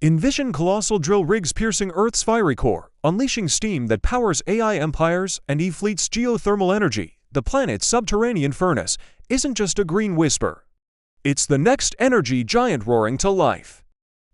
Envision colossal drill rigs piercing Earth's fiery core, unleashing steam that powers AI empires and E-fleet's geothermal energy. The planet's subterranean furnace isn't just a green whisper. It's the next energy giant roaring to life.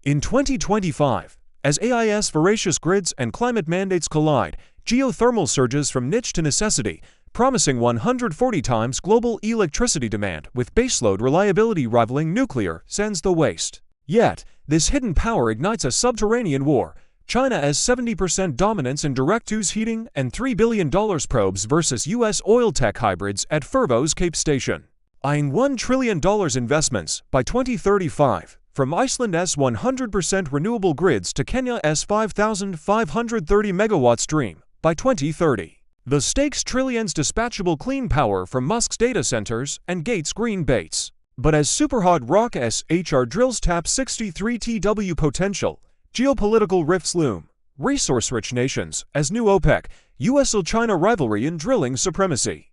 In 2025, as AI's voracious grids and climate mandates collide, geothermal surges from niche to necessity, promising 140 times global electricity demand with baseload reliability rivaling nuclear, sends the waste. Yet, this hidden power ignites a subterranean war. China has 70% dominance in direct-use heating and $3 billion probes versus U.S. oil tech hybrids at Fervo's Cape Station. Eyeing $1 trillion investments by 2035, from Iceland's 100% renewable grids to Kenya's 5,530 megawatts dream by 2030. The stakes trillions dispatchable clean power from Musk's data centers and Gates' green baits. But as superhot rock SHR drills tap 63 TW potential, geopolitical rifts loom. Resource-rich nations as new OPEC, U.S. China rivalry in drilling supremacy.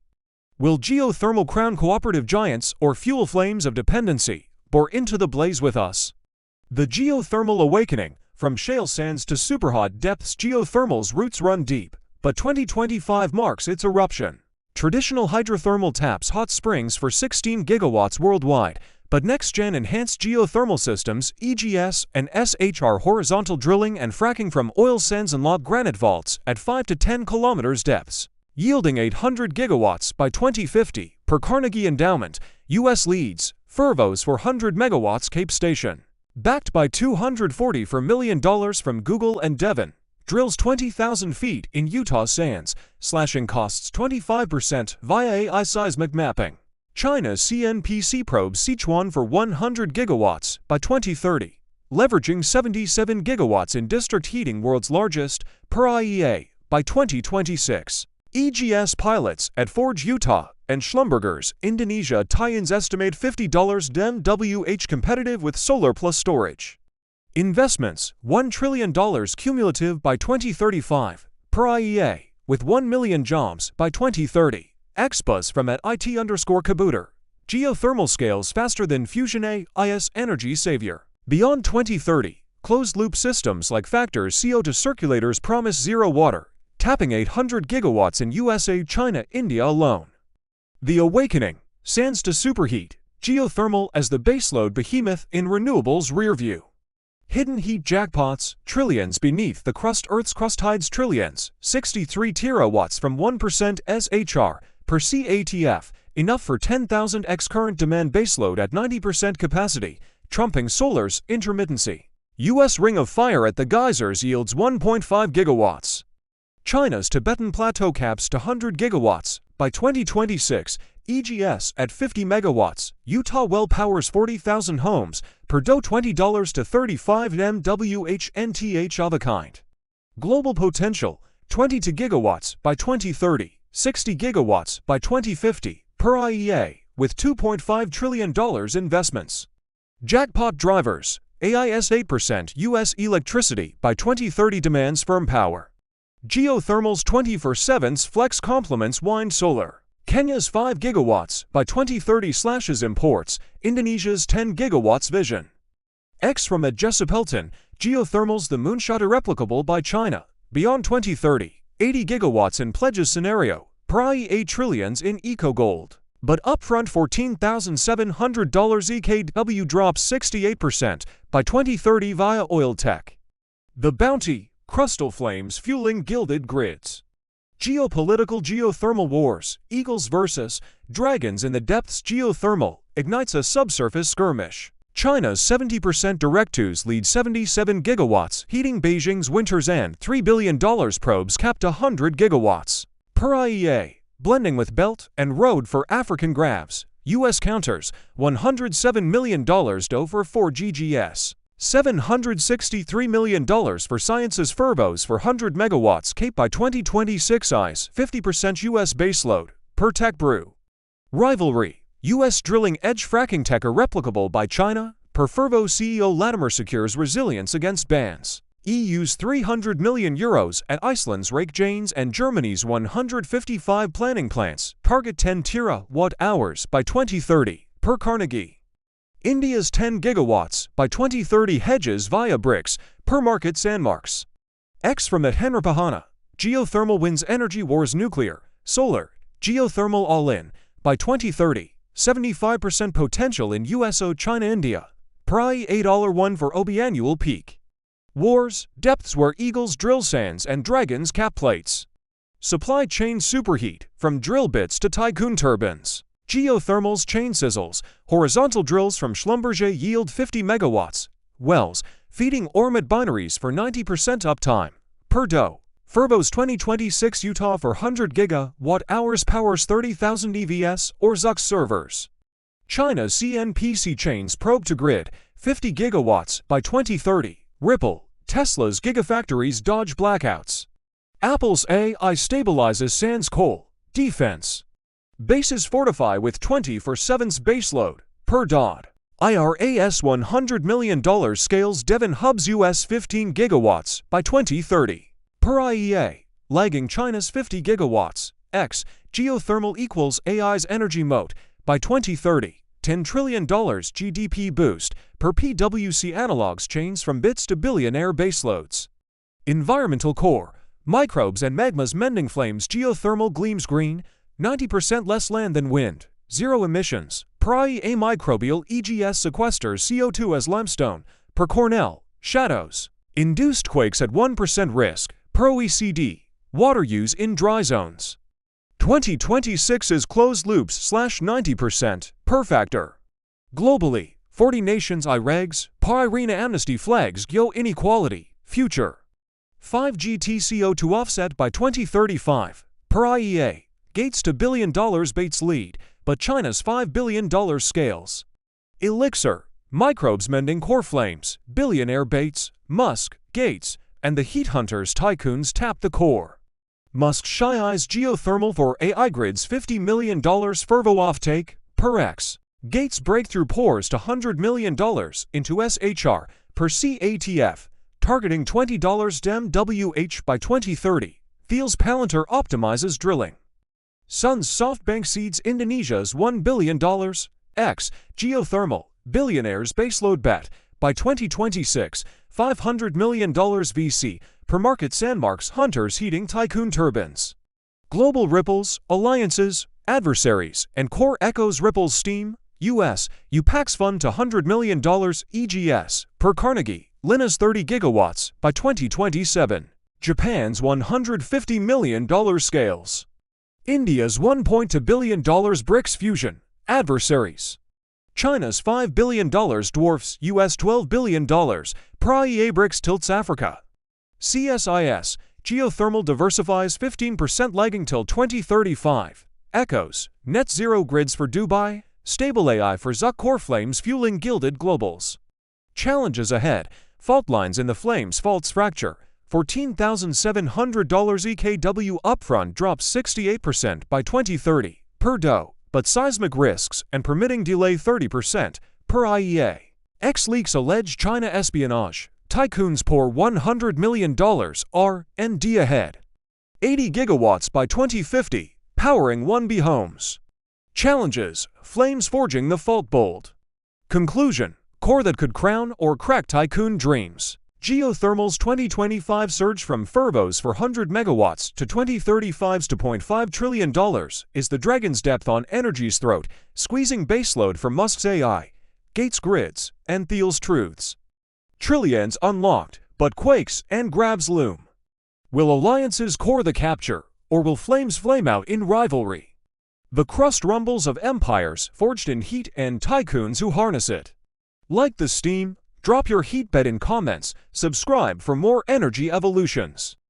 Will geothermal crown cooperative giants or fuel flames of dependency bore into the blaze with us? The geothermal awakening, from shale sands to superhot depths, geothermal's roots run deep, but 2025 marks its eruption. Traditional hydrothermal taps hot springs for 16 gigawatts worldwide, but next-gen enhanced geothermal systems, EGS and SHR horizontal drilling and fracking from oil sands unlock granite vaults at 5 to 10 kilometers depths, yielding 800 gigawatts by 2050 per Carnegie Endowment. U.S. leads Fervo's 400 megawatts Cape Station, backed by $244 million from Google and Devon. Drills 20,000 feet in Utah sands, slashing costs 25% via AI seismic mapping. China's CNPC probe Sichuan for 100 gigawatts by 2030, leveraging 77 gigawatts in district heating, world's largest, per IEA, by 2026. EGS pilots at Forge, Utah, and Schlumberger's Indonesia tie-ins estimate $50 DMWH competitive with solar plus storage. Investments, $1 trillion cumulative by 2035, per IEA, with 1 million jobs by 2030. Expos from @IT_Kabooter. Geothermal scales faster than fusion AI's energy savior. Beyond 2030, closed-loop systems like factors CO2 circulators promise zero water, tapping 800 gigawatts in USA, China, India alone. The awakening, sands to superheat, geothermal as the baseload behemoth in renewables rearview. Hidden heat jackpots, trillions beneath the crust. Earth's crust hides trillions, 63 terawatts from 1% SHR per CATF, enough for 10,000 x current demand baseload at 90% capacity, trumping solar's intermittency. U.S. ring of fire at the geysers yields 1.5 gigawatts. China's Tibetan plateau caps to 100 gigawatts by 2026, EGS at 50 megawatts. Utah well powers 40,000 homes per do $20 to 35 MWH NTH of a kind. Global potential, 22 gigawatts by 2030, 60 gigawatts by 2050 per IEA, with $2.5 trillion investments. Jackpot drivers, AI's 8% U.S. electricity by 2030 demands firm power. Geothermal's 24/7's flex complements wind solar. Kenya's 5 gigawatts by 2030 slashes imports, Indonesia's 10 gigawatts vision. X from Geopolitical, geothermal's the moonshot irreplicable by China. Beyond 2030, 80 gigawatts in pledges scenario, per IEA trillions in eco-gold. But upfront $14,700 EKW drops 68% by 2030 via oil tech. The bounty, crustal flames fueling gilded grids. Geopolitical geothermal wars, eagles versus dragons in the depths. Geothermal ignites a subsurface skirmish. China's 70% direct-use leads 77 gigawatts, heating Beijing's winter's end. $3 billion probes capped 100 gigawatts. Per IEA, blending with belt and road for African grabs. U.S. counters, $107 million do for 4 GGS. $763 million for Science's Fervo's for 100 megawatts Cape by 2026 eyes 50% U.S. baseload, per Tech Brew. Rivalry, U.S. drilling edge fracking tech irreplicable by China, per Fervo CEO Latimer secures resilience against bans. EU's 300 million euros at Iceland's Rake Janes and Germany's 155 planning plants, target 10 terawatt-hours by 2030, per Carnegie. India's 10 gigawatts by 2030 hedges via bricks per market Sandmarks. X from Henrapahana. Geothermal wins energy wars nuclear, solar, geothermal all-in by 2030. 75% potential in U.S China India. Prai $8.1 for OB annual peak. Wars, depths where eagles drill sands and dragons cap plates. Supply chain superheat, from drill bits to tycoon turbines. Geothermal's chain sizzles, horizontal drills from Schlumberger yield 50 megawatts. Wells, feeding Ormet binaries for 90% uptime. Per dough. Fervo's 2026 Utah for 100 gigawatt-hours powers 30,000 EVs or ZUX servers. China's CNPC chains probe to grid, 50 gigawatts by 2030. Ripple, Tesla's gigafactories dodge blackouts. Apple's AI stabilizes sans coal. Defense. Bases fortify with 24/7's baseload. Per DOD. IRAS $100 million scales Devon Hub's US 15 gigawatts by 2030. Per IEA. Lagging China's 50 gigawatts. X. Geothermal equals AI's energy moat by 2030. $10 trillion GDP boost per PwC analogs chains from bits to billionaire baseloads. Environmental core. Microbes and magmas mending flames. Geothermal gleams green, 90% less land than wind. Zero emissions. Per IEA microbial EGS sequesters CO2 as limestone. Per Cornell. Shadows. Induced quakes at 1% risk. Per OECD. Water use in dry zones. 2026 is closed loops /90%. Per factor. Globally, 40 nations IREGs, par IRENA amnesty flags Geo inequality. Future. 5G TCO2 offset by 2035. Per IEA. Gates to $1 billion Bates lead, but China's $5 billion scales. Elixir. Microbes mending core flames. Billionaire Bates, Musk, Gates, and the heat hunters tycoons tap the core. Musk shy-eyes geothermal for AI grids $50 million Fervo offtake. Per X. Gates breakthrough pours to $100 million into SHR per CATF, targeting $20 DEM WH by 2030. Feels Palantir optimizes drilling. Sun's SoftBank seeds Indonesia's $1 billion. X. Geothermal, billionaire's baseload bet by 2026. $500 million VC per market Sandmarks hunters heating tycoon turbines. Global ripples, alliances, adversaries, and core echoes ripples steam. U.S. UPAC's fund to $100 million EGS per Carnegie. Lina's 30 gigawatts by 2027. Japan's $150 million scales. India's $1.2 billion BRICS fusion. Adversaries. China's $5 billion dwarfs US $12 billion. Per IEA BRICS tilts Africa. CSIS. Geothermal diversifies 15% lagging till 2035. Echoes. Net zero grids for Dubai. Stable AI for ZUC core flames fueling gilded globals. Challenges ahead. Fault lines in the flames faults fracture. $14,700 EKW upfront drops 68% by 2030. Per DOE. But seismic risks and permitting delay 30%. Per IEA. X leaks allege China espionage. Tycoons pour $100 million R&D ahead. 80 gigawatts by 2050. Powering 1B homes. Challenges. Flames forging the fault bold. Conclusion. Core that could crown or crack tycoon dreams. Geothermal's 2025 surge from Fervo's 400 megawatts to 2035's $2.5 trillion is the dragon's depth on energy's throat, squeezing baseload from Musk's AI, Gates' grids, and Thiel's truths. Trillions unlocked, but quakes and grabs loom. Will alliances core the capture, or will flames flame out in rivalry? The crust rumbles of empires forged in heat and tycoons who harness it. Like the steam, drop your heat bet in comments, subscribe for more energy evolutions.